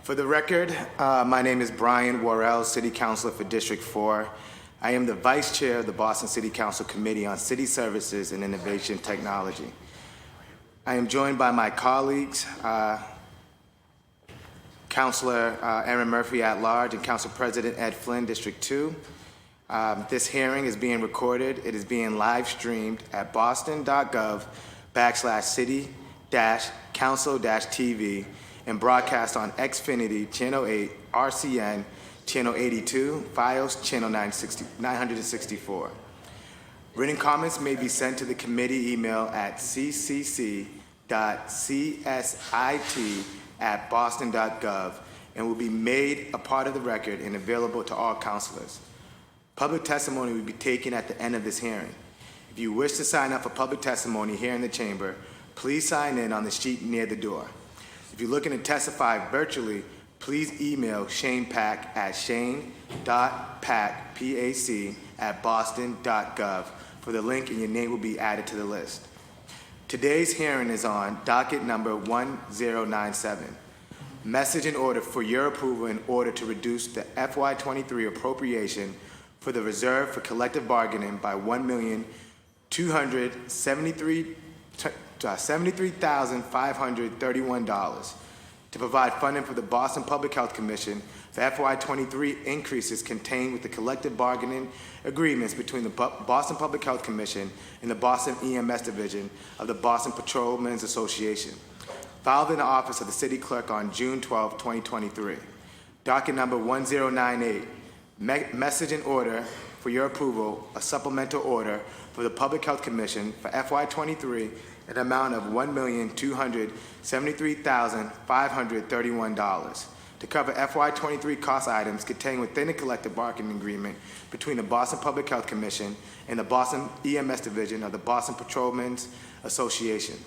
For the record, my name is Brian Worrell, City Councilor for District 4. I am the Vice Chair of the Boston City Council Committee on City Services and Innovation Technology. I am joined by my colleagues, Councilor Aaron Murphy at large and Council President Ed Flynn, District 2. This hearing is being recorded. It is being live streamed at boston.gov/city-council-tv and broadcast on Xfinity Channel 8, RCN Channel 82, Fios Channel 964. Written comments may be sent to the committee email at ccc.csit@boston.gov and will be made a part of the record and available to all councilors. Public testimony will be taken at the end of this hearing. If you wish to sign up for public testimony here in the chamber, please sign in on the sheet near the door. If you're looking to testify virtually, please email Shane Pack at shane.pack@boston.gov for the link, and your name will be added to the list. Today's hearing is on docket number 1097. Message in order for your approval in order to reduce the FY23 appropriation for the reserve for collective bargaining by $1,273,531 to provide funding for the Boston Public Health Commission for FY23 increases contained with the collective bargaining agreements between the Boston Public Health Commission and the Boston EMS Division of the Boston Patrolmen's Association, filed in the office of the City Clerk on June 12, 2023. Docket number 1098. Message in order for your approval, a supplemental order for the Public Health Commission for FY23 an amount of $1,273,531 to cover FY23 cost items contained within the collective bargaining agreement between the Boston Public Health Commission and the Boston EMS Division of the Boston Patrolmen's Association.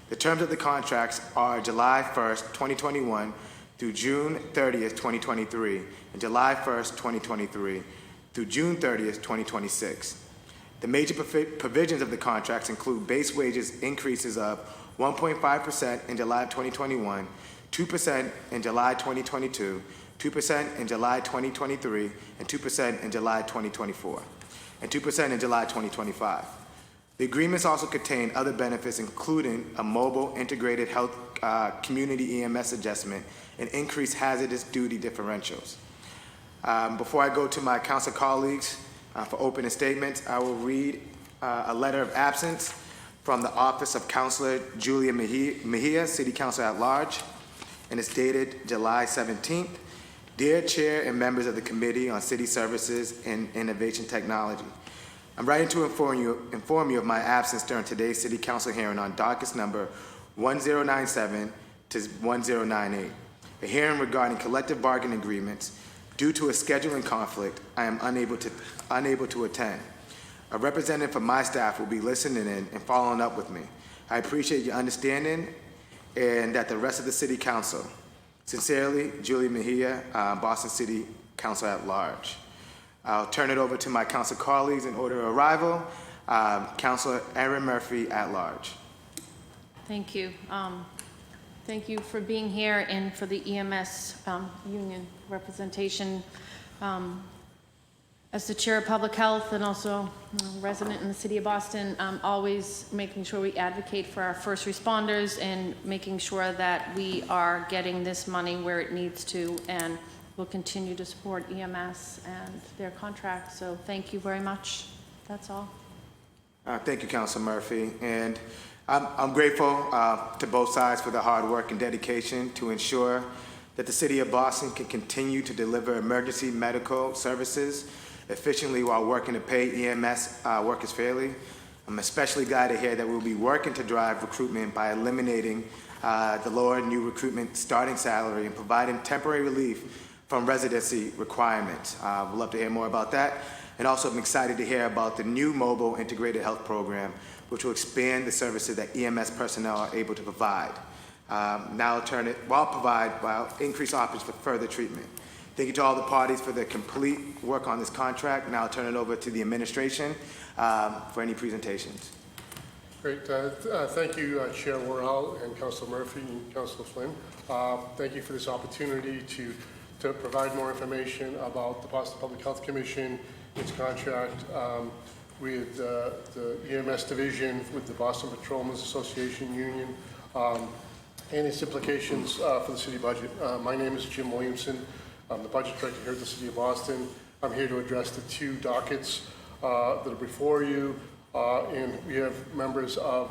The terms of the contracts are July 1st, 2021 through June 30th, 2023, and July 1st, 2023 through June 30th, 2026. The major provisions of the contracts include base wages increases of 1.5% in July of 2021, 2% in July 2022, 2% in July 2023, and 2% in July 2024, and 2% in July 2025. The agreements also contain other benefits, including a mobile integrated health community EMS adjustment and increased hazardous duty differentials. Before I go to my council colleagues for opening statements, I will read a letter of absence from the office of Councilor Julia Mejia, City Council at Large, and it's dated July 17th. Dear Chair and members of the Committee on City Services and Innovation Technology, I'm writing to inform you of my absence during today's City Council hearing on dockets number 1097 to 1098, a hearing regarding collective bargaining agreements. Due to a scheduling conflict, I am unable to attend. A representative from my staff will be listening in and following up with me. I appreciate your understanding and that the rest of the City Council. Sincerely, Julia Mejia, Boston City Council at Large. I'll turn it over to my council colleagues in order of arrival. Councilor Aaron Murphy at Large. Thank you. Thank you for being here and for the EMS union representation. As the chair of public health and also resident in the city of Boston, always making sure we advocate for our first responders and making sure that we are getting this money where it needs to, and we'll continue to support EMS and their contracts. So thank you very much. That's all. Thank you, Councilor Murphy. And I'm grateful to both sides for the hard work and dedication to ensure that the city of Boston can continue to deliver emergency medical services efficiently while working to pay EMS workers fairly. I'm especially glad to hear that we'll be working to drive recruitment by eliminating the lower new recruitment starting salary and providing temporary relief from residency requirements. We'd love to hear more about that. And also I'm excited to hear about the new mobile integrated health program, which will expand the services that EMS personnel are able to provide. While increase options for further treatment. Thank you to all the parties for their complete work on this contract. Now I'll turn it over to the administration for any presentations. Great. Thank you, Chair Worrell and Councilor Murphy and Councilor Flynn. Thank you for this opportunity to provide more information about the Boston Public Health Commission, its contract with the EMS division, with the Boston Patrolmen's Association Union, and its implications for the city budget. My name is Jim Williamson. I'm the budget director here at the City of Boston. I'm here to address the two dockets that are before you. And we have members of,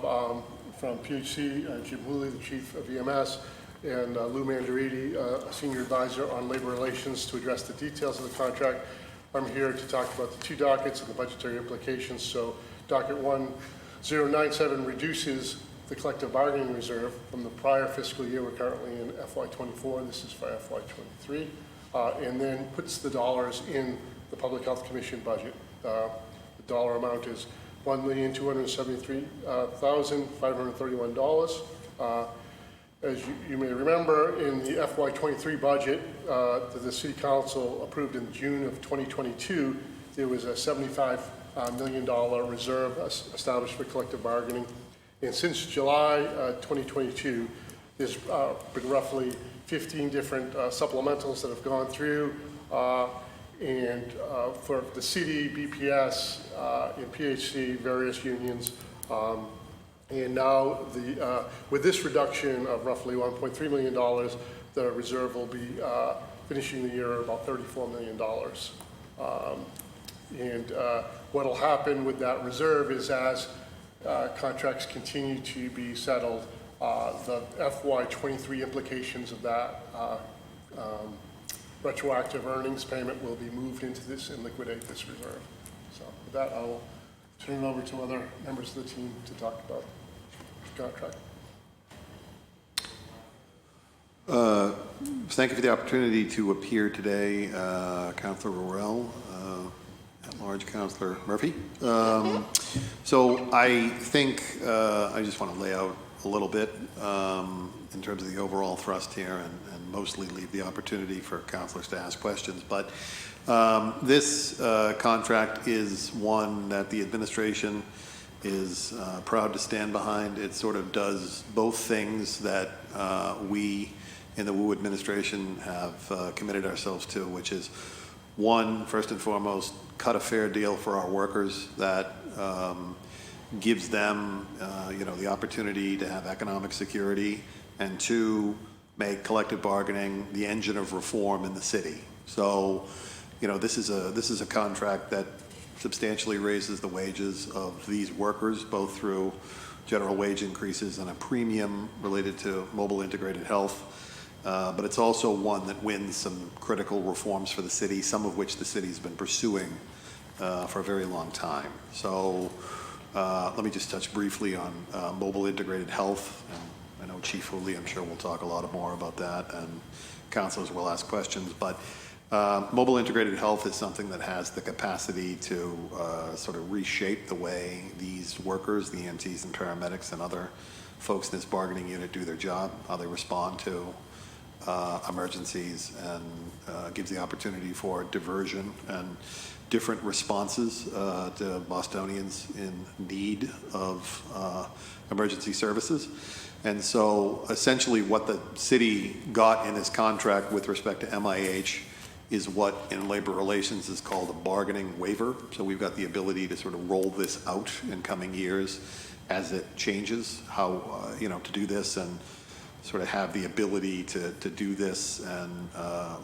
from PHC, Jim Hooley, the chief of EMS, and Lou Mandariti, a senior advisor on labor relations, to address the details of the contract. I'm here to talk about the two dockets and the budgetary implications. So docket 1097 reduces the collective bargaining reserve from the prior fiscal year. We're currently in FY24. This is for FY23. And then puts the dollars in the Public Health Commission budget. The dollar amount is $1,273,531. As you may remember, in the FY23 budget that the City Council approved in June of 2022, there was a $75 million reserve established for collective bargaining. And since July 2022, there's been roughly 15 different supplementals that have gone through. And for the city, BPS, and PHC, various unions. And now with this reduction of roughly $1.3 million, the reserve will be finishing the year at about $34 million. And what will happen with that reserve is, as contracts continue to be settled, the FY23 implications of that retroactive earnings payment will be moved into this and liquidate this reserve. So with that, I will turn it over to other members of the team to talk about the contract. Thank you for the opportunity to appear today, Councilor Worrell, at-large Councilor Murphy. So I think I just want to lay out a little bit in terms of the overall thrust here, and mostly leave the opportunity for councilors to ask questions. But this contract is one that the administration is proud to stand behind. It sort of does both things that we in the Wu administration have committed ourselves to, which is, one, first and foremost, cut a fair deal for our workers that gives them the opportunity to have economic security, and two, make collective bargaining the engine of reform in the city. So, this is a contract that substantially raises the wages of these workers, both through general wage increases and a premium related to mobile integrated health. But it's also one that wins some critical reforms for the city, some of which the city's been pursuing for a very long time. So let me just touch briefly on mobile integrated health. And I know Chief Hooley, I'm sure, will talk a lot more about that, and councilors will ask questions. But mobile integrated health is something that has the capacity to sort of reshape the way these workers, the EMTs and paramedics and other folks in this bargaining unit, do their job, how they respond to emergencies, and gives the opportunity for diversion and different responses to Bostonians in need of emergency services. And so essentially what the city got in its contract with respect to MIH is what in labor relations is called a bargaining waiver. So we've got the ability to sort of roll this out in coming years as it changes, how, to do this, and sort of have the ability to do this and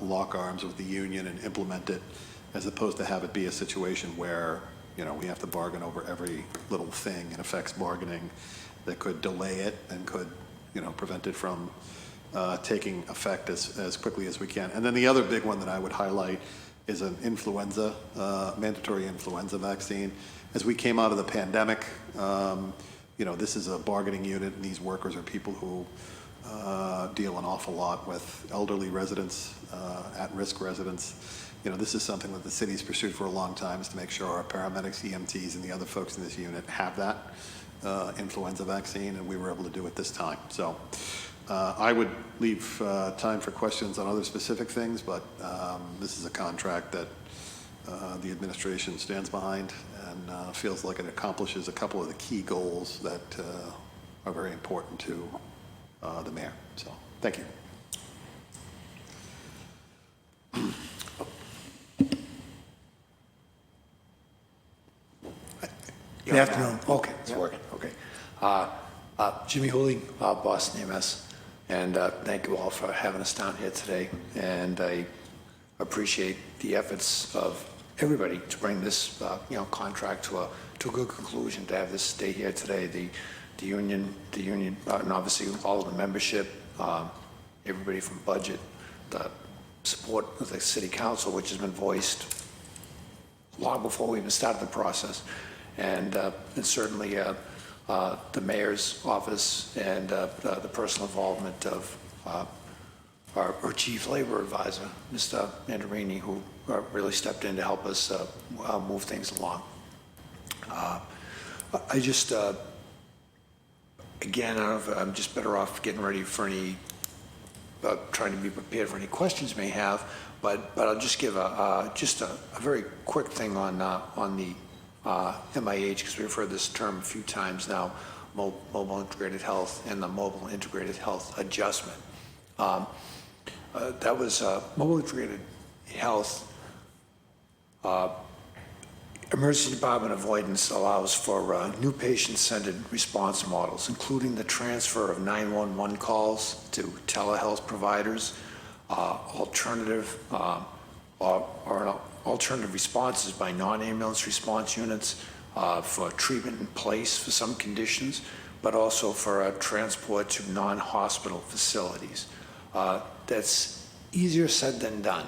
lock arms with the union and implement it, as opposed to have it be a situation where, we have to bargain over every little thing and affects bargaining that could delay it and could, prevent it from taking effect as quickly as we can. And then the other big one that I would highlight is an influenza, mandatory influenza vaccine. As we came out of the pandemic, this is a bargaining unit, and these workers are people who deal an awful lot with elderly residents, at-risk residents. This is something that the city's pursued for a long time, is to make sure our paramedics, EMTs, and the other folks in this unit have that influenza vaccine, and we were able to do it this time. So I would leave time for questions on other specific things, but this is a contract that the administration stands behind, and feels like it accomplishes a couple of the key goals that are very important to the mayor. So, thank you. Good afternoon. Okay, it's working, okay. Jimmy Hooley, Boston EMS, and thank you all for having us down here today. And I appreciate the efforts of everybody to bring this, contract to a good conclusion, to have this stay here today. The union, and obviously all of the membership, everybody from budget, the support of the city council, which has been voiced long before we even started the process. And certainly the mayor's office and the personal involvement of our chief labor advisor, Mr. Mandarini, who really stepped in to help us move things along. I just, again, I don't know if I'm just better off getting ready for any, trying to be prepared for any questions you may have, but I'll just give a very quick thing on the MIH, because we've heard this term a few times now, mobile integrated health and the mobile integrated health adjustment. That was mobile integrated health. Emergency department avoidance allows for new patient-centered response models, including the transfer of 911 calls to telehealth providers, alternative responses by non-ambulance response units for treatment in place for some conditions, but also for transport to non-hospital facilities. That's easier said than done.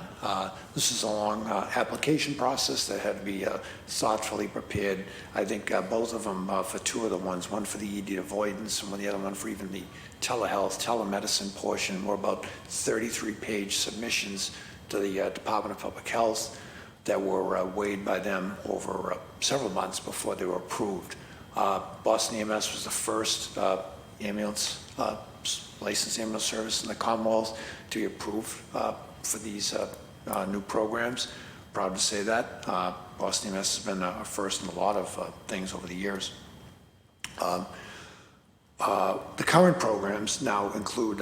This is a long application process that had to be thoughtfully prepared. I think both of them for two of the ones, one for the ED avoidance and the other one for even the telehealth, telemedicine portion, were about 33-page submissions to the Department of Public Health that were weighed by them over several months before they were approved. Boston EMS was the first ambulance licensed ambulance service in the Commonwealth to be approved for these new programs. Proud to say that. Boston EMS has been a first in a lot of things over the years. The current programs now include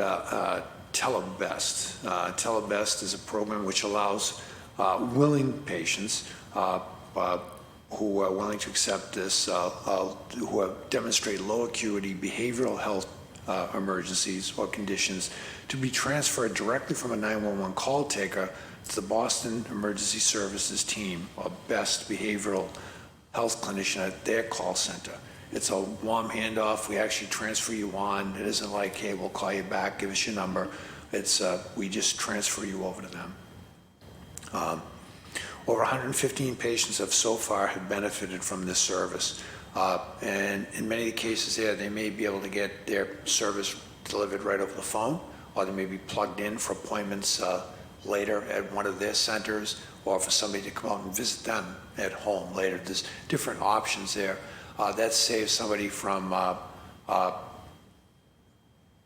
Telebest. Telebest is a program which allows willing patients who are willing to accept this, who have demonstrated low acuity behavioral health emergencies or conditions, to be transferred directly from a 911 call taker to the Boston Emergency Services team, or BEST behavioral health clinician at their call center. It's a warm handoff. We actually transfer you on. It isn't like, hey, we'll call you back, give us your number. It's we just transfer you over to them. Over 115 patients have so far have benefited from this service. And in many cases there, they may be able to get their service delivered right over the phone, or they may be plugged in for appointments later at one of their centers, or for somebody to come out and visit them at home later. There's different options there. That saves somebody from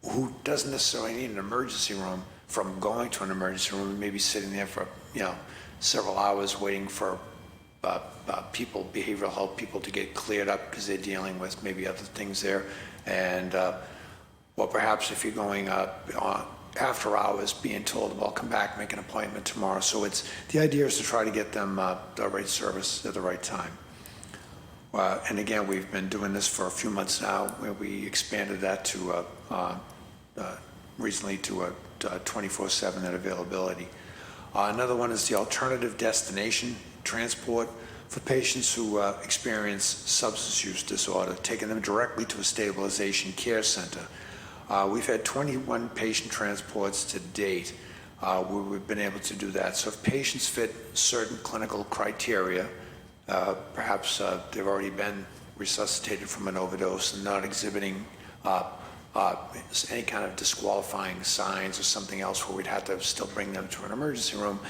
who doesn't necessarily need an emergency room from going to an emergency room and maybe sitting there for several hours waiting for behavioral health people to get cleared up because they're dealing with maybe other things there. And, well, perhaps if you're going after hours, being told, well, come back, make an appointment tomorrow. So the idea is to try to get them the right service at the right time. And again, we've been doing this for a few months now, where we expanded that to recently to a 24/7 net availability. Another one is the alternative destination transport for patients who experience substance use disorder, taking them directly to a stabilization care center. We've had 21 patient transports to date where we've been able to do that. So if patients fit certain clinical criteria, perhaps they've already been resuscitated from an overdose and not exhibiting any kind of disqualifying signs or something else where we'd have to still bring them to an emergency room,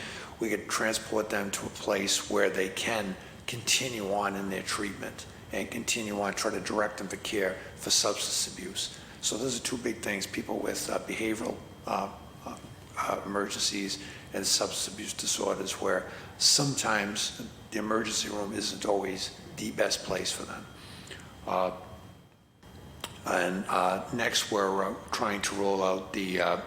we could transport them to a place where they can continue on in their treatment and continue on, try to direct them to care for substance abuse. So those are two big things, people with behavioral emergencies and substance abuse disorders, where sometimes the emergency room isn't always the best place for them. Next, we're trying to roll out the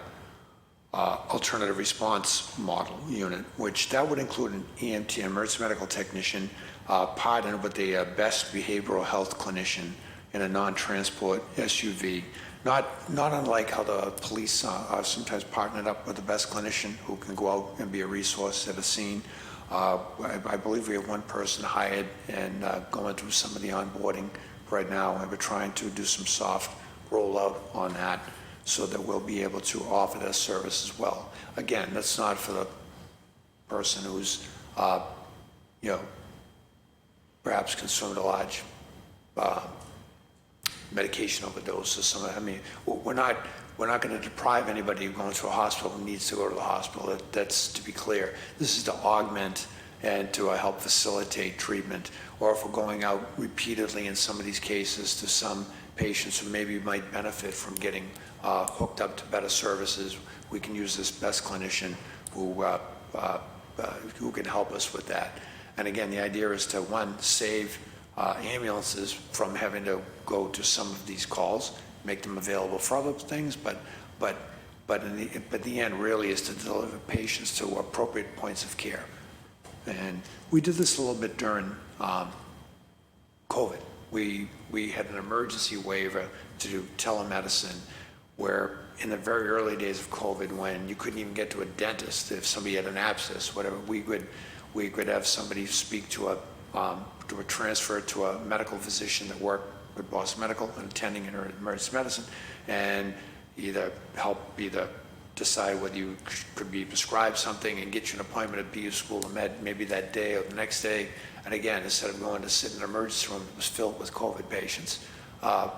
alternative response model unit, which that would include an EMT, emergency medical technician, partnered with the best behavioral health clinician in a non-transport SUV. Not unlike how the police are sometimes partnered up with the best clinician who can go out and be a resource at a scene. I believe we have one person hired and going through some of the onboarding right now, and we're trying to do some soft rollout on that so that we'll be able to offer that service as well. Again, that's not for the person who's, perhaps consumed a large medication overdose or something. I mean, we're not going to deprive anybody of going to a hospital who needs to go to the hospital. That's to be clear. This is to augment and to help facilitate treatment. Or if we're going out repeatedly in some of these cases to some patients who maybe might benefit from getting hooked up to better services, we can use this best clinician who can help us with that. And again, the idea is to, one, save ambulances from having to go to some of these calls, make them available for other things, but the end really is to deliver patients to appropriate points of care. And we did this a little bit during COVID. We had an emergency waiver to do telemedicine, where in the very early days of COVID, when you couldn't even get to a dentist if somebody had an abscess, whatever, we could have somebody speak to a transfer to a medical physician that worked with Boston Medical and attending in emergency medicine, and either decide whether you could be prescribed something and get you an appointment at BU School of Med maybe that day or the next day. And again, instead of going to sit in an emergency room that was filled with COVID patients,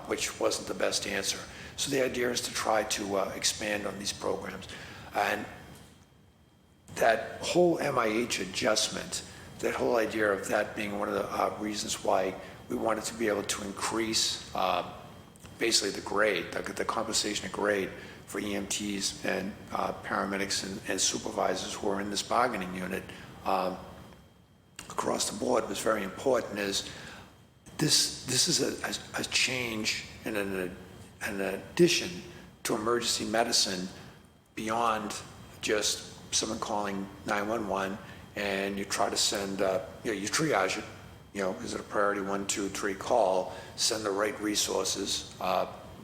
which wasn't the best answer. So the idea is to try to expand on these programs. And that whole MIH adjustment, that whole idea of that being one of the reasons why we wanted to be able to increase basically the grade, the compensation of grade for EMTs and paramedics and supervisors who are in this bargaining unit across the board was very important. Is this is a change and an addition to emergency medicine beyond just someone calling 911 and you try to send, you triage it, is it a priority 1, 2, 3 call, send the right resources,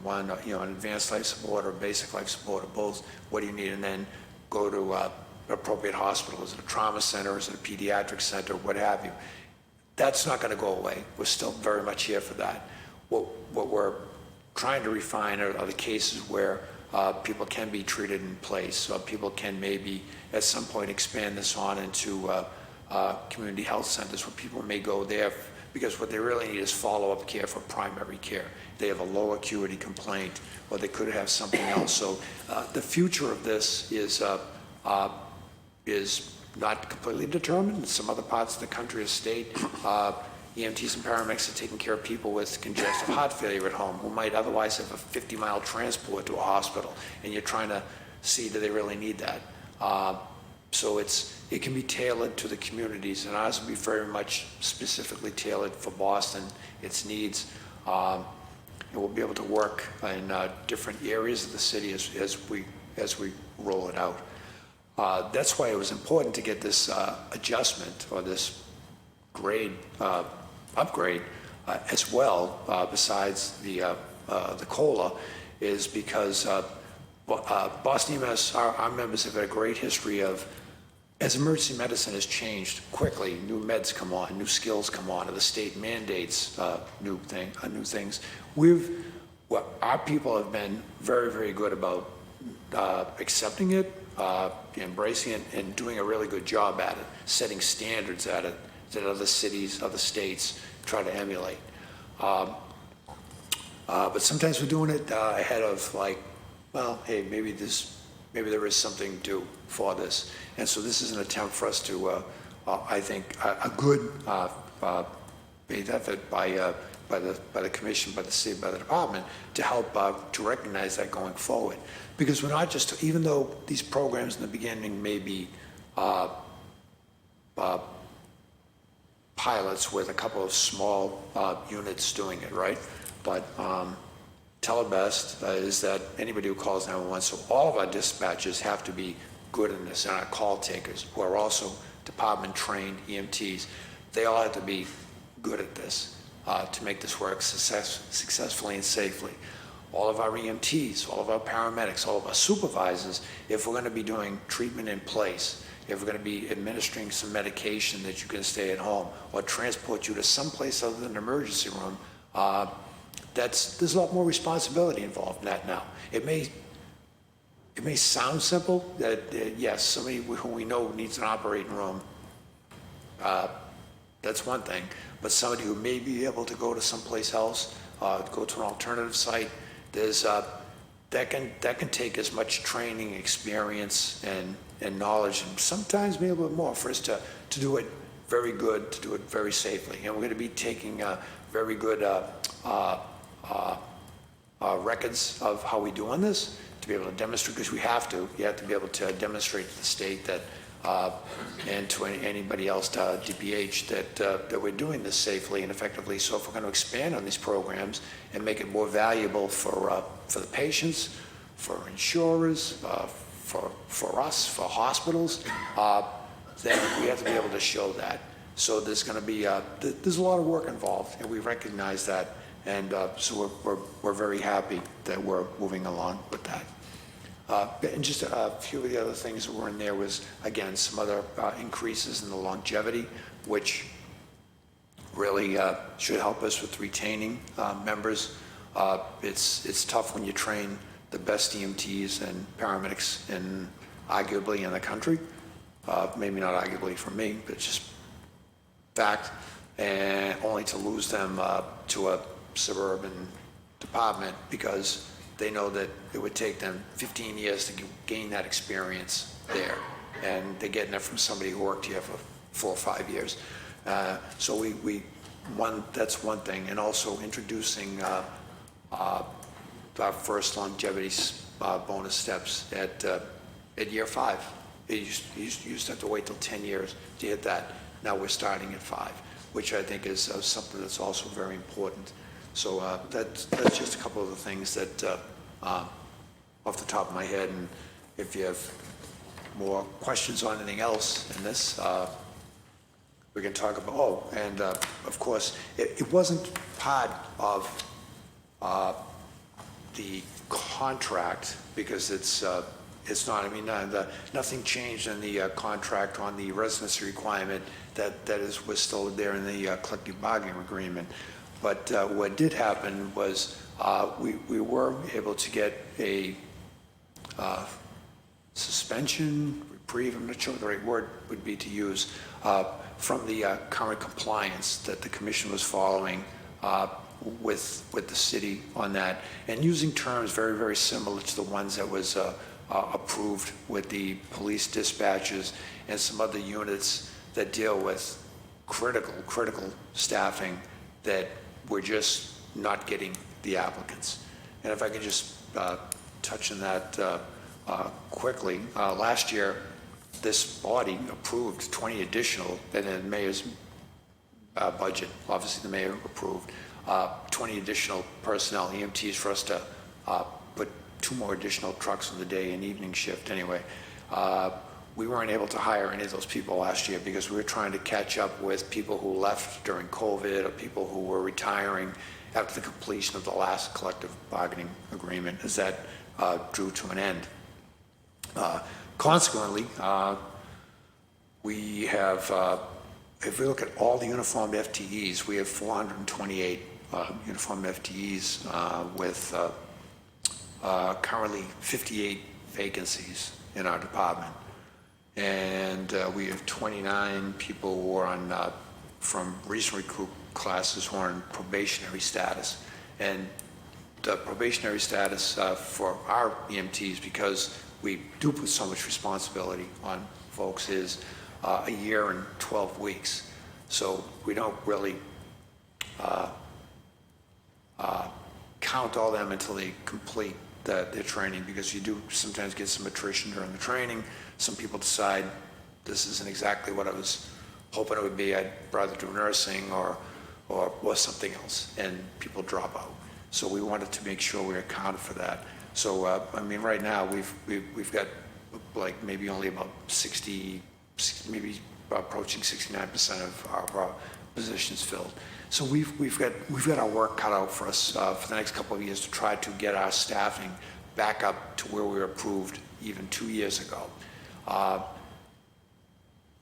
one, an advanced life support or basic life support or both, what do you need, and then go to an appropriate hospital. Is it a trauma center, is it a pediatric center, what have you. That's not going to go away. We're still very much here for that. What we're trying to refine are the cases where people can be treated in place. So people can maybe at some point expand this on into community health centers where people may go there because what they really need is follow-up care for primary care. They have a low acuity complaint or they could have something else. So the future of this is not completely determined. In some other parts of the country or state, EMTs and paramedics are taking care of people with congestive heart failure at home who might otherwise have a 50-mile transport to a hospital, and you're trying to see do they really need that. So it can be tailored to the communities, and ours will be very much specifically tailored for Boston, its needs. And we'll be able to work in different areas of the city as we roll it out. That's why it was important to get this adjustment or this grade upgrade as well, besides the COLA, is because Boston EMS, our members have had a great history of, as emergency medicine has changed quickly, new meds come on, new skills come on, or the state mandates new things. Our people have been very, very good about accepting it, embracing it, and doing a really good job at it, setting standards at it that other cities, other states try to emulate. But sometimes we're doing it ahead of hey, maybe there is something due for this. And so this is an attempt for us to, I think, a good faith effort by the commission, by the city, by the department to help to recognize that going forward. Because we're not just, even though these programs in the beginning may be pilots with a couple of small units doing it, right? But telebest is that anybody who calls 911, so all of our dispatchers have to be good in this, and our call takers, who are also department-trained EMTs, they all have to be good at this to make this work successfully and safely. All of our EMTs, all of our paramedics, all of our supervisors, if we're going to be doing treatment in place, if we're going to be administering some medication that you can stay at home or transport you to someplace other than an emergency room, there's a lot more responsibility involved in that now. It may sound simple that, yes, somebody who we know needs an operating room, that's one thing, but somebody who may be able to go to someplace else, go to an alternative site, that can take as much training, experience, and knowledge, and sometimes maybe a little bit more for us to do it very good, to do it very safely. And we're going to be taking very good records of how we do on this to be able to demonstrate, because you have to be able to demonstrate to the state that and to anybody else, to DPH, that we're doing this safely and effectively. So if we're going to expand on these programs and make it more valuable for the patients, for insurers, for us, for hospitals, then we have to be able to show that. So there's going to be there's a lot of work involved, and we recognize that, and so we're very happy that we're moving along with that. And just a few of the other things that were in there was, again, some other increases in the longevity, which really should help us with retaining members. It's tough when you train the best EMTs and paramedics arguably in the country. Maybe not arguably for me, but it's just fact, and only to lose them to a suburban department because they know that it would take them 15 years to gain that experience there, and they're getting it from somebody who worked here for 4 or 5 years. So that's one thing, and also introducing our first longevity bonus steps at year 5. You used to have to wait till 10 years to hit that. Now we're starting at 5, which I think is something that's also very important. So that's just a couple of the things that off the top of my head, and if you have more questions on anything else in this, we can talk about, and of course, it wasn't part of the contract because it's not, I mean, nothing changed in the contract on the residency requirement was still there in the collective bargaining agreement. But what did happen was we were able to get a suspension, reprieve, I'm not sure what the right word would be to use, from the current compliance that the commission was following with the city on that, and using terms very, very similar to the ones that was approved with the police dispatches and some other units that deal with critical staffing that we're just not getting the applicants. And if I could just touch on that quickly, last year this body approved 20 additional, and in the mayor's budget, obviously the mayor approved 20 additional personnel, EMTs, for us to put 2 more additional trucks on the day and evening shift anyway. We weren't able to hire any of those people last year because we were trying to catch up with people who left during COVID or people who were retiring after the completion of the last collective bargaining agreement as that drew to an end. Consequently, we have, if we look at all the uniformed FTEs, we have 428 uniformed FTEs with currently 58 vacancies in our department. And we have 29 people who are on, from recent recruit classes who are on probationary status. And the probationary status for our EMTs, because we do put so much responsibility on folks, is a year and 12 weeks. So we don't really count all them until they complete their training, because you do sometimes get some attrition during the training. Some people decide this isn't exactly what I was hoping it would be I'd rather do nursing or something else, and people drop out. So we wanted to make sure we accounted for that. So, I mean, right now, we've got like maybe only about 60, maybe approaching 69% of our positions filled. So we've got our work cut out for us for the next couple of years to try to get our staffing back up to where we were approved even 2 years ago.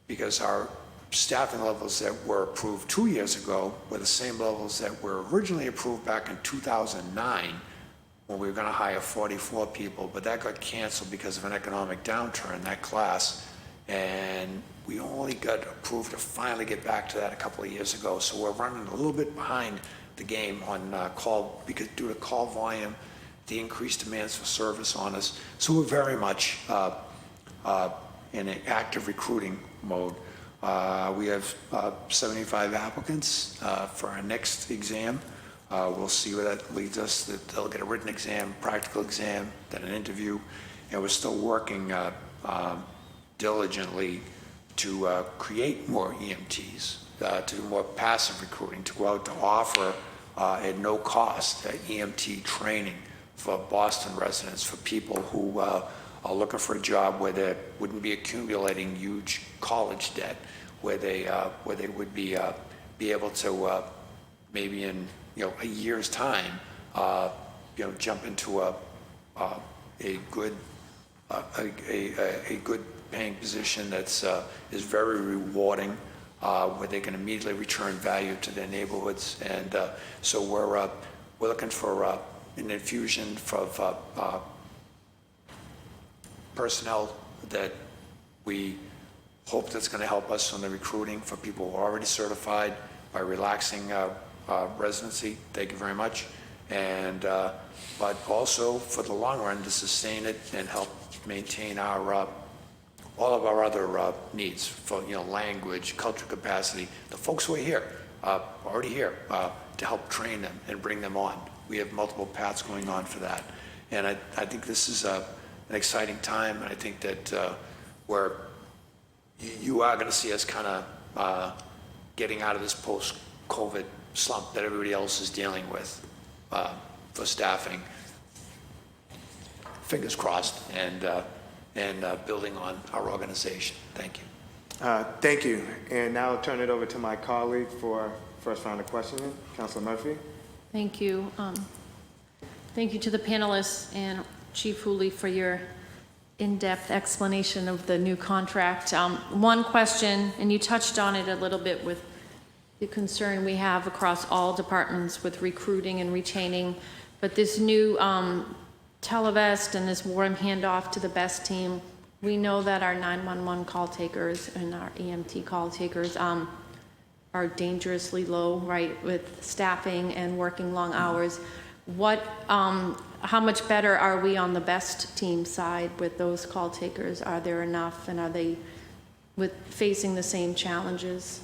Because our staffing levels that were approved 2 years ago were the same levels that were originally approved back in 2009, when we were going to hire 44 people, but that got canceled because of an economic downturn in that class, and we only got approved to finally get back to that a couple of years ago. So we're running a little bit behind the game on call, because due to call volume, the increased demands for service on us. So we're very much in an active recruiting mode. We have 75 applicants for our next exam. We'll see where that leads us. They'll get a written exam, practical exam, then an interview, and we're still working diligently to create more EMTs, to do more passive recruiting, to go out to offer at no cost EMT training for Boston residents, for people who are looking for a job where they wouldn't be accumulating huge college debt, where they would be able to maybe in a year's time jump into a good paying position that's is very rewarding, where they can immediately return value to their neighborhoods. And so we're looking for an infusion of personnel that we hope that's going to help us on the recruiting for people who are already certified by relaxing residency. Thank you very much. And but also for the long run to sustain it and help maintain our all of our other needs for language, cultural capacity. The folks who are here, already here, to help train them and bring them on. We have multiple paths going on for that, and I think this is an exciting time. And I think that you are going to see us kind of getting out of this post-COVID slump that everybody else is dealing with for staffing. Fingers crossed, and building on our organization. Thank you. Thank you. And now I'll turn it over to my colleague for first round of questioning. Councilor Murphy. Thank you. Thank you to the panelists and Chief Hooley for your in-depth explanation of the new contract. One question, and you touched on it a little bit with the concern we have across all departments with recruiting and retaining, but this new televest and this warm handoff to the best team, we know that our 911 call takers and our EMT call takers are dangerously low, right, with staffing and working long hours. How much better are we on the best team side with those call takers? Are there enough, and are they facing the same challenges?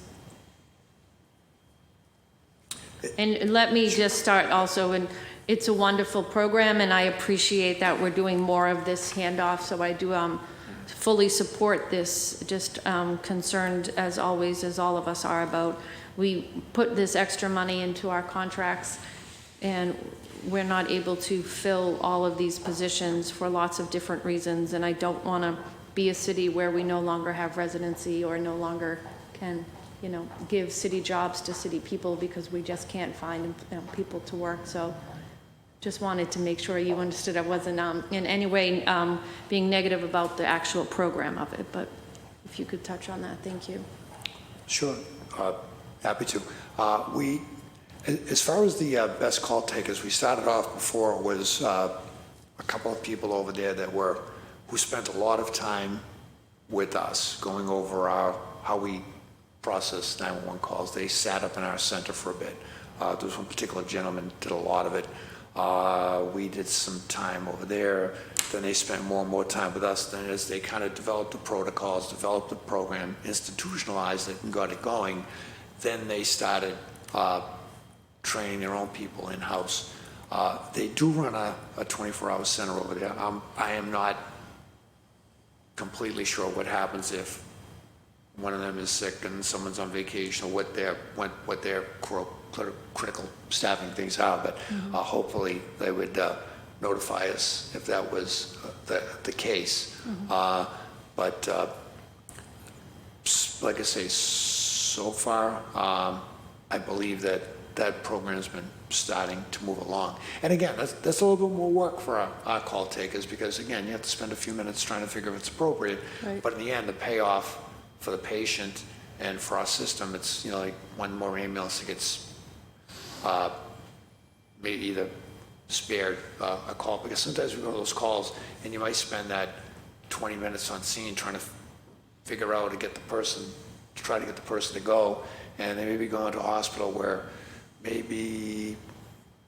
And let me just start also, and it's a wonderful program, and I appreciate that we're doing more of this handoff, so I do fully support this, just concerned as always, as all of us are, about we put this extra money into our contracts and we're not able to fill all of these positions for lots of different reasons, and I don't want to be a city where we no longer have residency or no longer can give city jobs to city people because we just can't find people to work. So just wanted to make sure you understood I wasn't in any way being negative about the actual program of it, but if you could touch on that, thank you. Sure, happy to. As far as the best call takers, we started off before, it was a couple of people over there who spent a lot of time with us going over how we process 911 calls. They sat up in our center for a bit. There was one particular gentleman did a lot of it. We did some time over there. Then they spent more and more time with us. Then as they kind of developed the protocols, developed the program, institutionalized it and got it going, then they started training their own people in-house. They do run a 24-hour center over there. I am not completely sure what happens if one of them is sick and someone's on vacation, or what their critical staffing things are, but hopefully they would notify us if that was the case. But like I say, so far, I believe that that program's been starting to move along. And again, that's a little bit more work for our call takers, because again, you have to spend a few minutes trying to figure if it's appropriate. Right. But in the end, the payoff for the patient and for our system, it's, you know, like one more ambulance that gets maybe either spared a call, because sometimes we go to those calls and you might spend that 20 minutes on scene trying to figure out to try to get the person to go, and they may be going to a hospital where maybe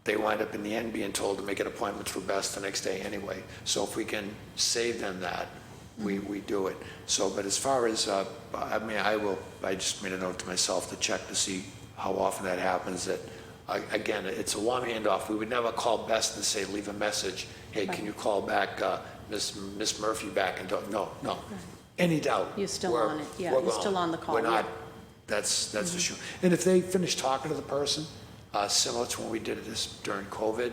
they wind up in the end being told to make an appointment through Best the next day anyway. So if we can save them that, we do it. So, but as far as, I mean, I just made a note to myself to check to see how often that happens. That, again, it's a long handoff. We would never call Best and say, leave a message, hey, can you call back Miss Murphy back? And no. Any doubt. You're still we're- on it. Yeah, we're you're gone. still on the call, We're not, yeah. that's for sure. And if they finish talking to the person, similar to when we did this during COVID,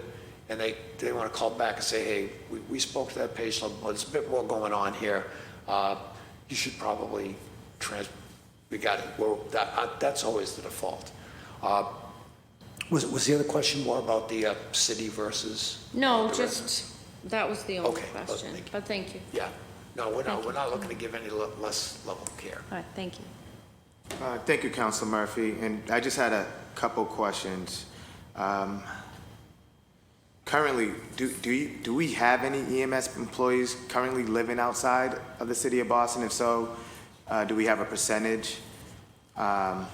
and they want to call back and say, hey, we spoke to that patient, well, there's a bit more going on here. You should probably we got it. Well, that's always the default. Was the other question more about the city versus? No, the just, residents? that was the only Okay, well, question, thank you. but thank you. Yeah. No, we're Thank not you. looking to give any less level of care. All right, thank you. Thank you, Council Murphy. And I just had a couple questions. Currently, do we have any EMS employees currently living outside of the city of Boston? If so, do we have a percentage of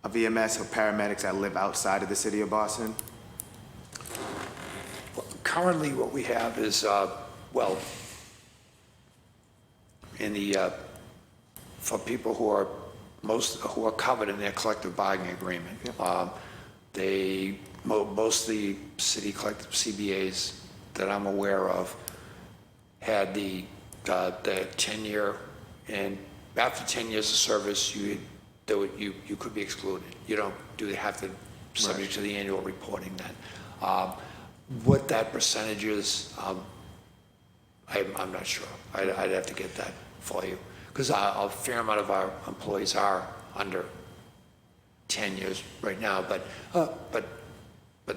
EMS or paramedics that live outside of the city of Boston? Currently, what we have is, well, in the, for people who are covered in their collective bargaining agreement, most of the city collective CBAs that I'm aware of had the 10-year, and after 10 years of service, you could be excluded. You don't have to subject to the annual reporting then. What that percentage is, I'm not sure. I'd have to get that for you, because a fair amount of our employees are under 10 years right now, but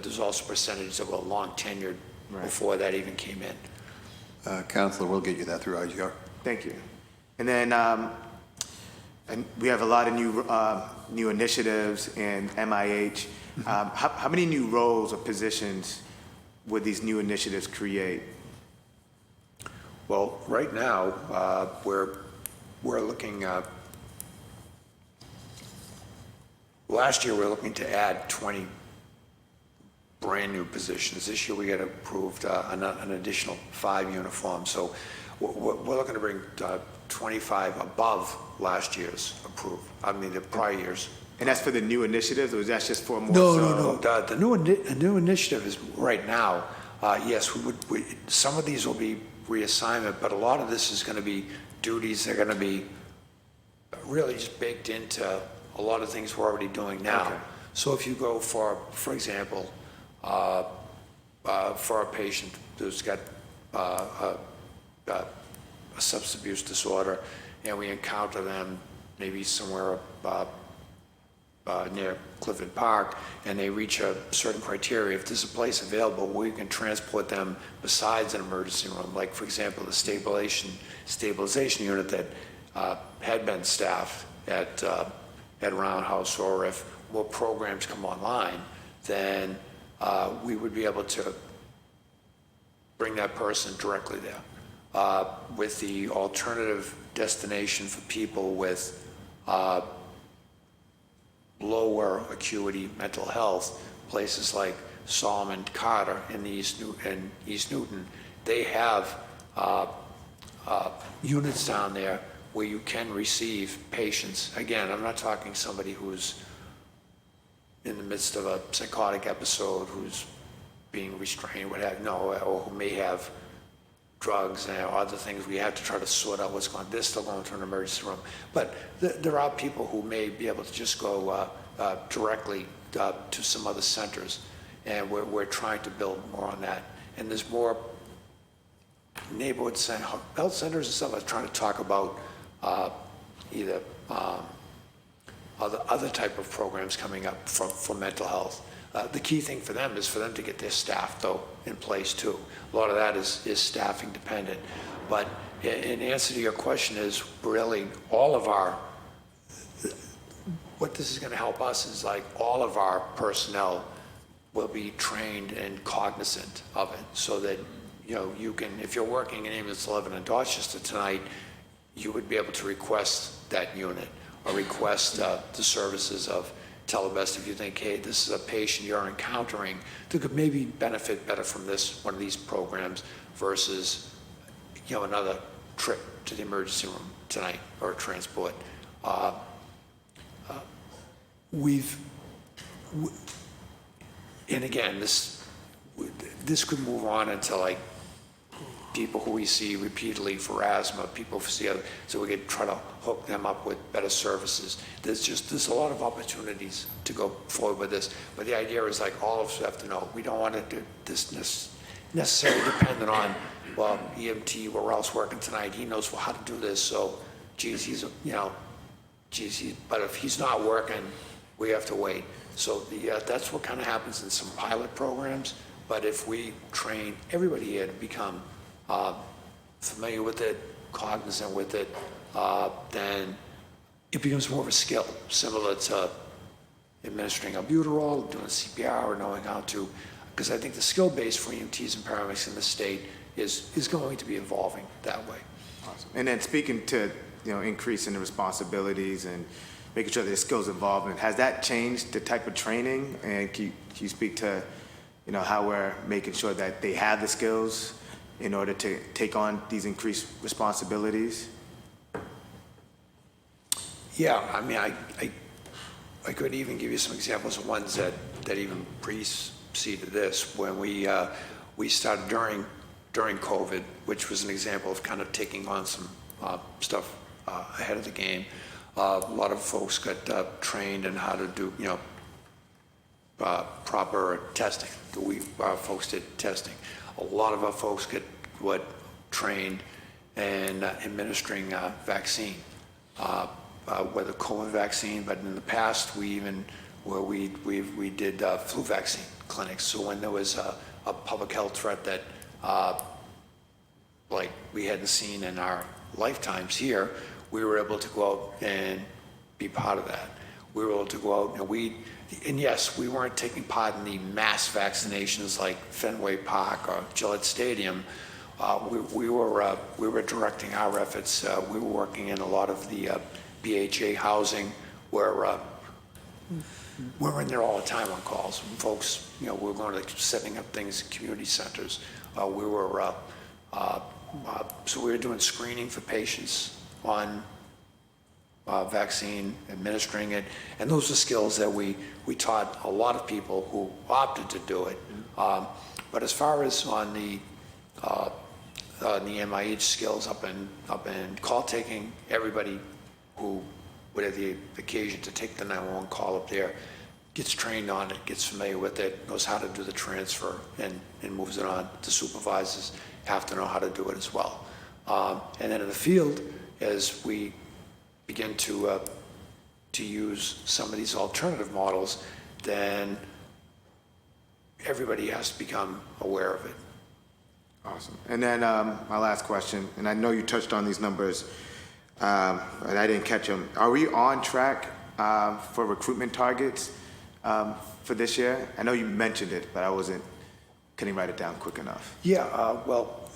there's also percentages that were long tenured before that even came in. Counselor, we'll get you that through IGR. Thank you. And then, and we have a lot of new initiatives in MIH. How many new roles or positions would these new initiatives create? Well, right now, we're looking, last year we were looking to add 20 brand new positions. This year we got approved an additional 5 uniforms. So we're looking to bring 25 above last year's approved, the prior years. And that's for the new initiatives, or is that just for more? No. The new initiative is right now. Yes, some of these will be reassignment, but a lot of this is going to be duties that are going to be really just baked into a lot of things we're already doing now. Okay. So if you go for example, for a patient who's got a substance abuse disorder, and we encounter them maybe somewhere near Clifford Park, and they reach a certain criteria, if there's a place available where you can transport them besides an emergency room, like for example the stabilization unit that had been staffed at Roundhouse, or if more programs come online, then we would be able to bring that person directly there. With the alternative destination for people with lower acuity mental health, places like Solomon Carter in East Newton, they have units down there where you can receive patients. Again, I'm not talking somebody who's in the midst of a psychotic episode, who's being restrained, what have you, no, or who may have drugs and other things, we have to try to sort out what's going on. They're still going to an emergency room. But there are people who may be able to just go directly to some other centers, and we're trying to build more on that. And there's more neighborhood health centers and stuff. I was trying to talk about either other type of programs coming up for mental health. The key thing for them is for them to get their staff, though, in place, too. A lot of that is staffing dependent. But in answer to your question is really all of our, what this is going to help us is like all of our personnel will be trained and cognizant of it so that, you know, you can, if you're working in ambulance 11 in Dorchester tonight, you would be able to request that unit or request the services of Telebest if you think, hey, this is a patient you're encountering that could maybe benefit better from this, one of these programs versus, you know, another trip to the emergency room tonight or transport. And again, this could move on into like people who we see repeatedly for asthma, people who see other, so we could try to hook them up with better services. There's a lot of opportunities to go forward with this, but the idea is like all of us have to know, we don't want to do this necessarily dependent on, well, EMT, we're else working tonight, he knows how to do this, so geez, he's, you know, geez, but if he's not working, we have to wait. So that's what kind of happens in some pilot programs, but if we train everybody here to become familiar with it, cognizant with it, then it becomes more of a skill, similar to administering albuterol, doing CPR, or knowing how to, because I think the skill base for EMTs and paramedics in the state is going to be evolving that way. Awesome. And then speaking to, you know, increasing the responsibilities and making sure their skills involvement, has that changed the type of training? And can you speak to, you know, how we're making sure that they have the skills in order to take on these increased responsibilities? Yeah, I mean, I could even give you some examples of ones that even preceded this. When we started during COVID, which was an example of kind of taking on some stuff ahead of the game. A lot of folks got trained in how to do, you know, proper testing. Our folks did testing. A lot of our folks got trained in administering vaccine, whether COVID vaccine, but in the past we did flu vaccine clinics. So when there was a public health threat that like we hadn't seen in our lifetimes here, we were able to go out and be part of that. We were able to go out and yes, we weren't taking part in the mass vaccinations like Fenway Park or Gillette Stadium. We were directing our efforts. We were working in a lot of the BHA housing where we're in there all the time on calls. And folks, you know, we're going to setting up things in community centers. So we were doing screening for patients on vaccine, administering it, and those are skills that we taught a lot of people who opted to do it. But as far as on the MIH skills up in call taking, everybody who would have the occasion to take the 911 call up there gets trained on it, gets familiar with it, knows how to do the transfer, and moves it on. The supervisors have to know how to do it as well. And then in the field, as we begin to use some of these alternative models, then everybody has to become aware of it. Awesome. And then my last question, and I know you touched on these numbers, and I didn't catch them. Are we on track for recruitment targets for this year? I know you mentioned it, but I couldn't write it down quick enough. Yeah, well,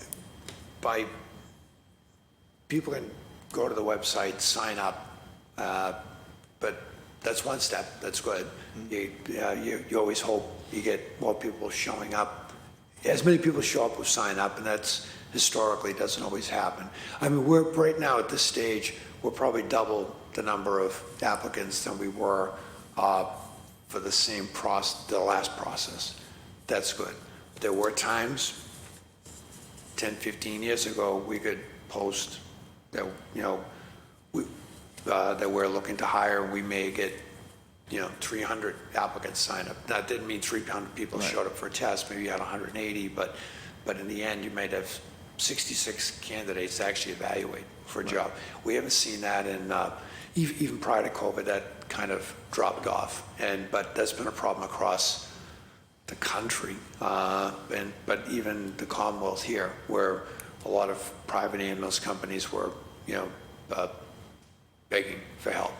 people can go to the website, sign up, but that's one step. That's good. You always hope you get more people showing up. As many people show up who sign up, and that's historically doesn't always happen. I mean, we're right now at this stage, we're probably double the number of applicants than we were for the same the last process. That's good. There were times 10, 15 years ago, we could post that, that we're looking to hire, and we may get, 300 applicants sign up. That didn't mean 300 people showed up for a test, maybe you had 180, but in the end, you might have 66 candidates to actually evaluate for a job. We haven't seen that in, even prior to COVID, that kind of dropped off, but that's been a problem across the country, but even the Commonwealth here, where a lot of private ambulance companies were, begging for help.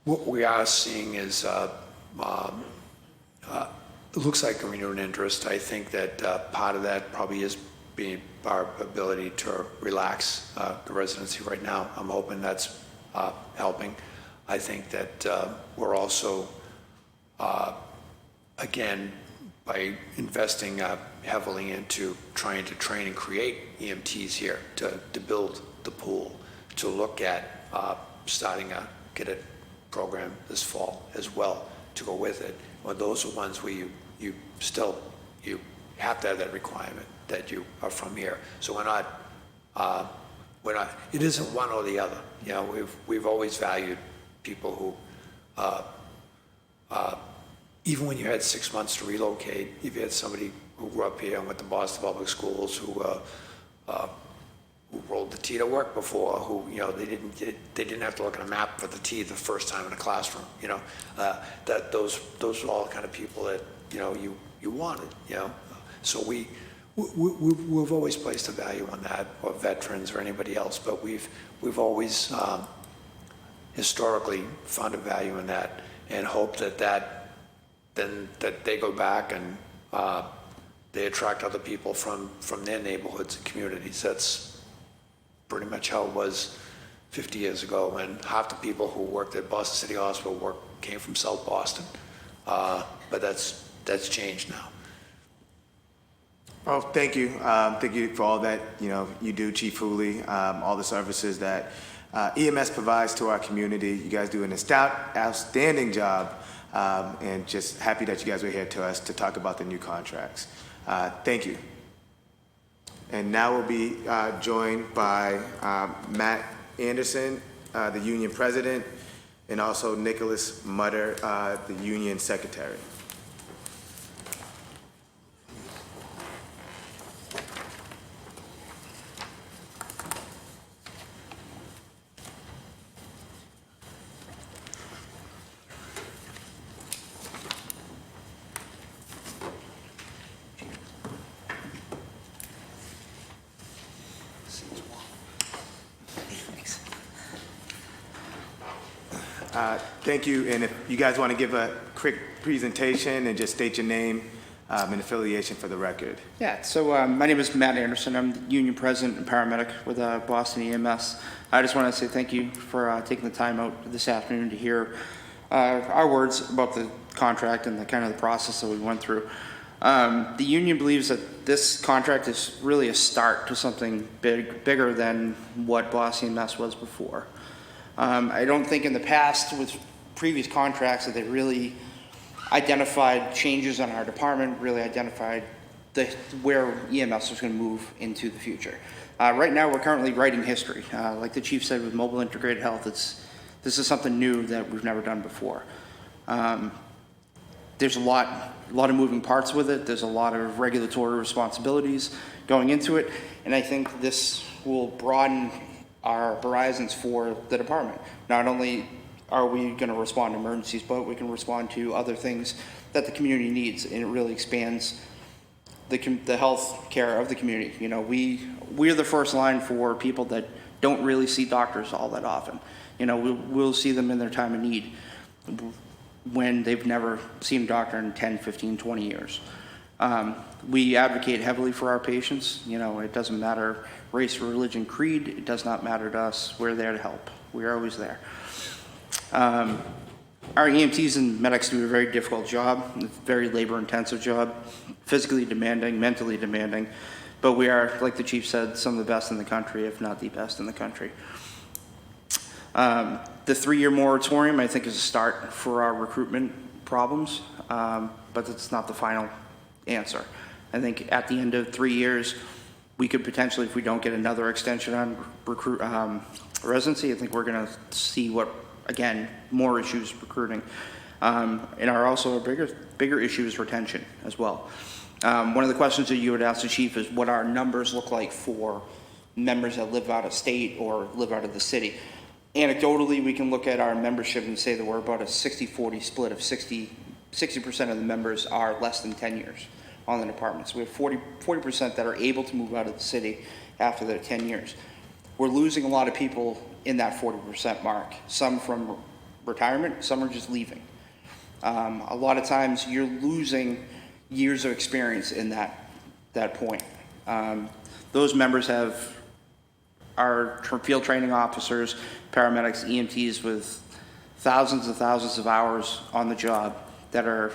What we are seeing is, it looks like a renewed interest. I think that part of that probably is being our ability to relax the residency right now. I'm hoping that's helping. I think that we're also, again, by investing heavily into trying to train and create EMTs here, to build the pool, to look at starting get a program this fall as well to go with it. Well, those are ones where you have to have that requirement that you are from here. So we're not, it isn't one or the other. We've always valued people who, even when you had 6 months to relocate, if you had somebody who grew up here and went to Boston Public Schools, who rolled the T to work before, who, they didn't have to look at a map for the T the first time in a classroom, that those are all kind of people that, you wanted, So we've always placed a value on that, or veterans or anybody else, but we've always historically found a value in that, and hope that they go back and they attract other people from their neighborhoods and communities. That's pretty much how it was 50 years ago, when half the people who worked at Boston City Hospital came from South Boston. But that's changed now. Well, thank you. Thank you for all that you do, Chief Hooley, all the services that EMS provides to our community. You guys do an outstanding job, and just happy that you guys were here to us to talk about the new contracts. Thank you. And now we'll be joined by Matt Anderson, the union president, and also Nicholas Mutter, the union secretary. Thank you, and if you guys want to give a quick presentation and just state your name and affiliation for the record. Yeah, so my name is Matt Anderson. I'm the union president and paramedic with Boston EMS. I just want to say thank you for taking the time out this afternoon to hear our words about the contract and the kind of the process that we went through. The union believes that this contract is really a start to something bigger than what Boston EMS was before. I don't think in the past with previous contracts that they really identified changes on our department, really identified where EMS was going to move into the future. Right now, we're currently writing history. Like the chief said, with mobile integrated health, this is something new that we've never done before. There's a lot of moving parts with it. There's a lot of regulatory responsibilities going into it, and I think this will broaden our horizons for the department. Not only are we going to respond to emergencies, but we can respond to other things that the community needs, and it really expands the health care of the community. We're the first line for people that don't really see doctors all that often. We'll see them in their time of need when they've never seen a doctor in 10, 15, 20 years. We advocate heavily for our patients. It doesn't matter race, religion, creed. It does not matter to us. We're there to help. We're always there. Our EMTs and medics do a very difficult job, a very labor-intensive job, physically demanding, mentally demanding, but we are, like the chief said, some of the best in the country, if not the best in the country. The 3-year moratorium, I think, is a start for our recruitment problems, but it's not the final answer. I think at the end of 3 years, we could potentially, if we don't get another extension on residency, I think we're going to see again, more issues recruiting. And also a bigger issue is retention as well. One of the questions that you would ask the chief is what our numbers look like for members that live out of state or live out of the city. Anecdotally, we can look at our membership and say that we're about a 60-40 split of 60% of the members are less than 10 years on the department. So we have 40% that are able to move out of the city after their 10 years. We're losing a lot of people in that 40% mark, some from retirement, some are just leaving. A lot of times you're losing years of experience in that point. Those members are field training officers, paramedics, EMTs with thousands and thousands of hours on the job that are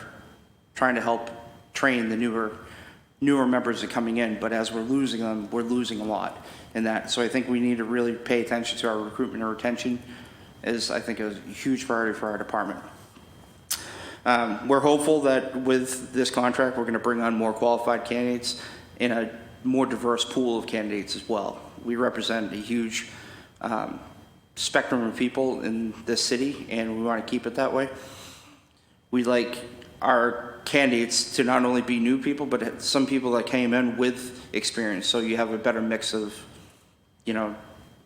trying to help train the newer members that are coming in. But as we're losing them, we're losing a lot in that. So I think we need to really pay attention to our recruitment and retention is, I think, a huge priority for our department. We're hopeful that with this contract, we're going to bring on more qualified candidates in a more diverse pool of candidates as well. We represent a huge spectrum of people in this city, and we want to keep it that way. We like our candidates to not only be new people, but some people that came in with experience, so you have a better mix of,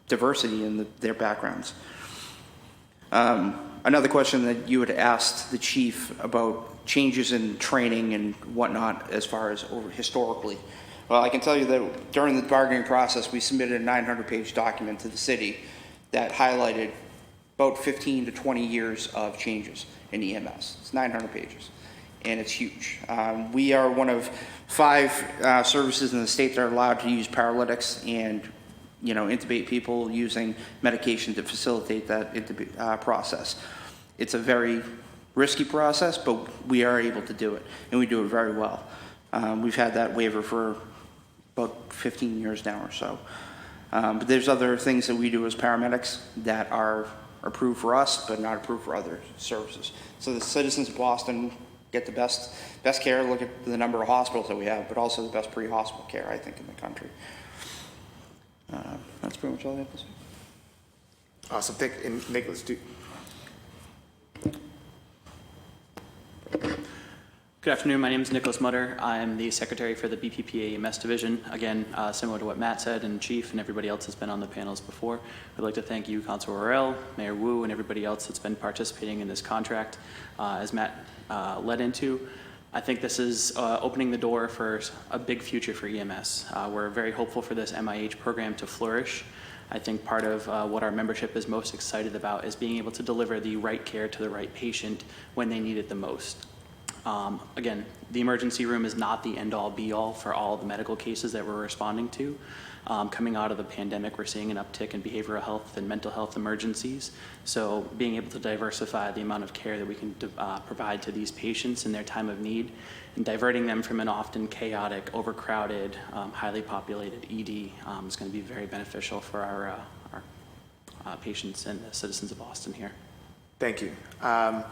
diversity in their backgrounds. Another question that you had asked the chief about changes in training and whatnot as far as historically. Well, I can tell you that during the bargaining process, we submitted a 900-page document to the city that highlighted about 15 to 20 years of changes in EMS. It's 900 pages, and it's huge. We are one of 5 services in the state that are allowed to use paralytics and intubate people using medication to facilitate that process. It's a very risky process, but we are able to do it, and we do it very well. We've had that waiver for about 15 years now or so. But there's other things that we do as paramedics that are approved for us, but not approved for other services. So the citizens of Boston get the best care. Look at the number of hospitals that we have, but also the best pre-hospital care, I think, in the country. That's pretty much all I have to say. Awesome. And Nicholas, Good afternoon. My name is Nicholas Mutter. I'm the secretary for the BPPA EMS division. Again, similar to what Matt said and Chief and everybody else that's been on the panels before, I'd like to thank you, Councilor Worrell, Mayor Wu, and everybody else that's been participating in this contract. As Matt led into, I think this is opening the door for a big future for EMS. We're very hopeful for this MIH program to flourish. I think part of what our membership is most excited about is being able to deliver the right care to the right patient when they need it the most. Again, the emergency room is not the end-all be-all for all the medical cases that we're responding to. Coming out of the pandemic, we're seeing an uptick in behavioral health and mental health emergencies. So being able to diversify the amount of care that we can provide to these patients in their time of need and diverting them from an often chaotic, overcrowded, highly populated ED is going to be very beneficial for our patients and the citizens of Boston here. thank you. A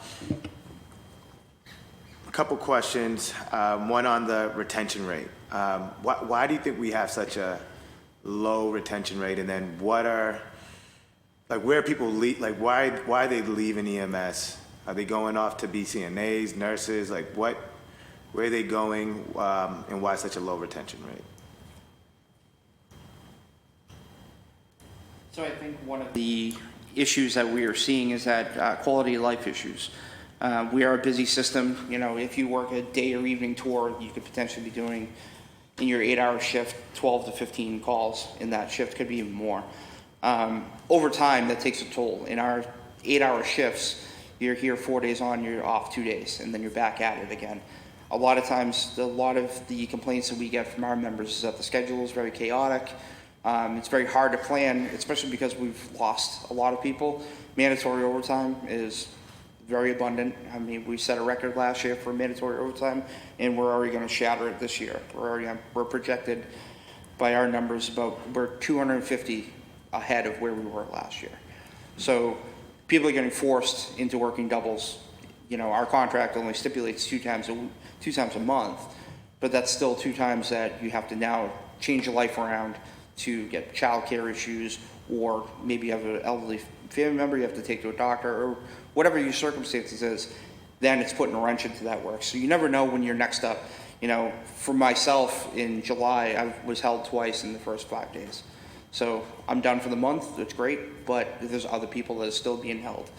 couple questions, one on the retention rate. Why do you think we have such a low retention rate? And then where are people why are they leaving EMS? Are they going off to be CNAs, nurses? Where are they going, and why such a low retention rate? So I think one of the issues that we are seeing is that quality of life issues. We are a busy system. If you work a day or evening tour, you could potentially be doing in your 8-hour shift, 12 to 15 calls in that shift, could be even more. Over time, that takes a toll. In our 8-hour shifts, you're here 4 days on, you're off 2 days, and then you're back at it again. A lot of times, a lot of the complaints that we get from our members is that the schedule is very chaotic. It's very hard to plan, especially because we've lost a lot of people. Mandatory overtime is very abundant. I mean, we set a record last year for mandatory overtime, and we're already going to shatter it this year. We're projected by our numbers we're 250 ahead of where we were last year. So people are getting forced into working doubles. Our contract only stipulates two times a month, but that's still 2 times that you have to now change your life around to get childcare issues, or maybe you have an elderly family member you have to take to a doctor, or whatever your circumstances is, then it's putting a wrench into that work. So you never know when you're next up. You know, for myself, in July, I was held twice in the first 5 days. So I'm done for the month, it's great, but there's other people that are still being held.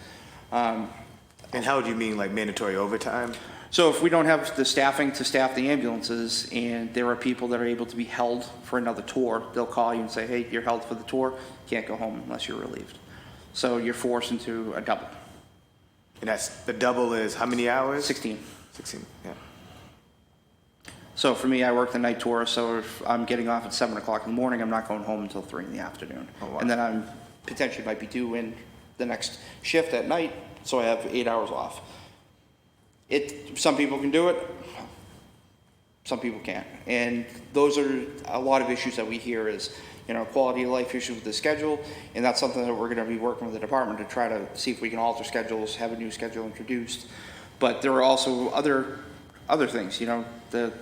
And how do you mean, like mandatory overtime? So if we don't have the staffing to staff the ambulances, and there are people that are able to be held for another tour, they'll call you and say, hey, you're held for the tour, can't go home unless you're relieved. So you're forced into a double. And that's, the double is how many hours? 16. 16, yeah. So for me, I work the night tour, so if I'm getting off at 7 o'clock in the morning, I'm not going home until 3 in the afternoon. Oh, wow. And then I'm potentially might be due in the next shift at night, so I have 8 hours off. Some people can do it, some people can't. And those are a lot of issues that we hear is, you know, quality of life issues with the schedule, and that's something that we're gonna be working with the department to try to see if we can alter schedules, have a new schedule introduced. But there are also other things, you know,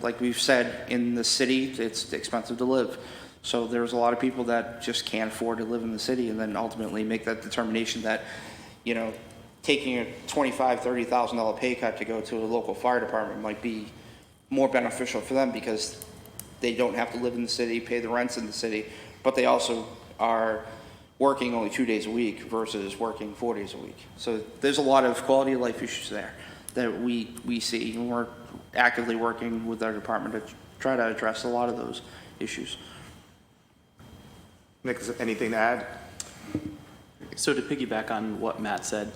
like we've said, in the city, it's expensive to live. So there's a lot of people that just can't afford to live in the city, and then ultimately make that determination that, you know, taking a $25,000, $30,000 pay cut to go to a local fire department might be more beneficial for them, because they don't have to live in the city, pay the rents in the city, but they also are working only 2 days a week versus working 4 days a week. So there's a lot of quality of life issues there that we see, and we're actively working with our department to try to address a lot of those issues. Nick, is there anything to add? So to piggyback on what Matt said,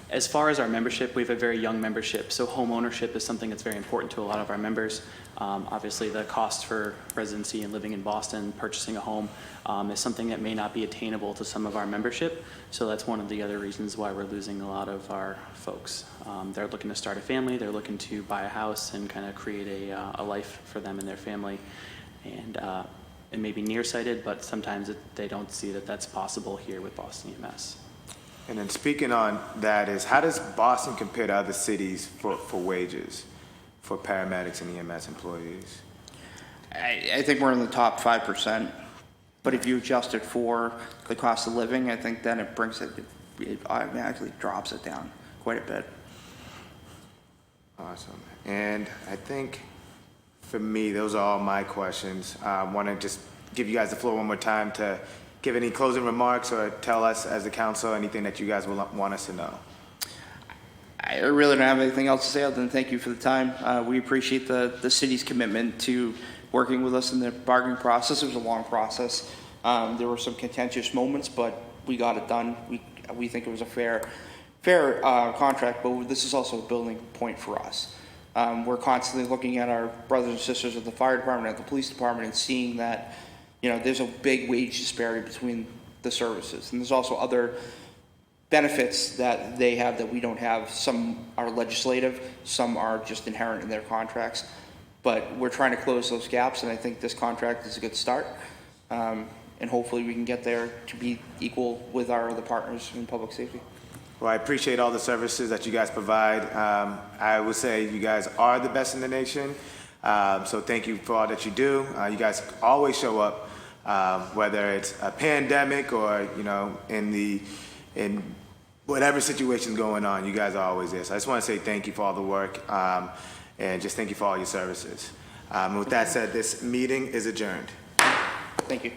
as far as our membership, we have a very young membership, so home ownership is something that's very important to a lot of our members. Obviously, the cost for residency and living in Boston, purchasing a home, is something that may not be attainable to some of our membership, so that's one of the other reasons why we're losing a lot of our folks. They're looking to start a family, they're looking to buy a house and kind of create a life for them and their family. And it may be nearsighted, but sometimes they don't see that that's possible here with Boston EMS. And then speaking on that is, how does Boston compare to other cities for wages for paramedics and EMS employees? I think we're in the top 5%, but if you adjust it for the cost of living, I think then it automatically drops it down quite a bit. Awesome. And I think for me, those are all my questions. I want to just give you guys the floor one more time to give any closing remarks or tell us as a council anything that you guys will want us to know. I really don't have anything else to say other than thank you for the time. We appreciate the city's commitment to working with us in the bargaining process. It was a long process. There were some contentious moments, but we got it done. We think it was a fair contract, but this is also a building point for us. We're constantly looking at our brothers and sisters at the fire department, at the police department, and seeing that, you know, there's a big wage disparity between the services. And there's also other benefits that they have that we don't have. Some are legislative, some are just inherent in their contracts. But we're trying to close those gaps, and I think this contract is a good start. And hopefully we can get there to be equal with our other partners in public safety. Well, I appreciate all the services that you guys provide. I would say you guys are the best in the nation. So thank you for all that you do. You guys always show up, whether it's a pandemic or, you know, in whatever situation's going on, you guys are always there. So I just want to say thank you for all the work, and just thank you for all your services. With that said, this meeting is adjourned. Thank you.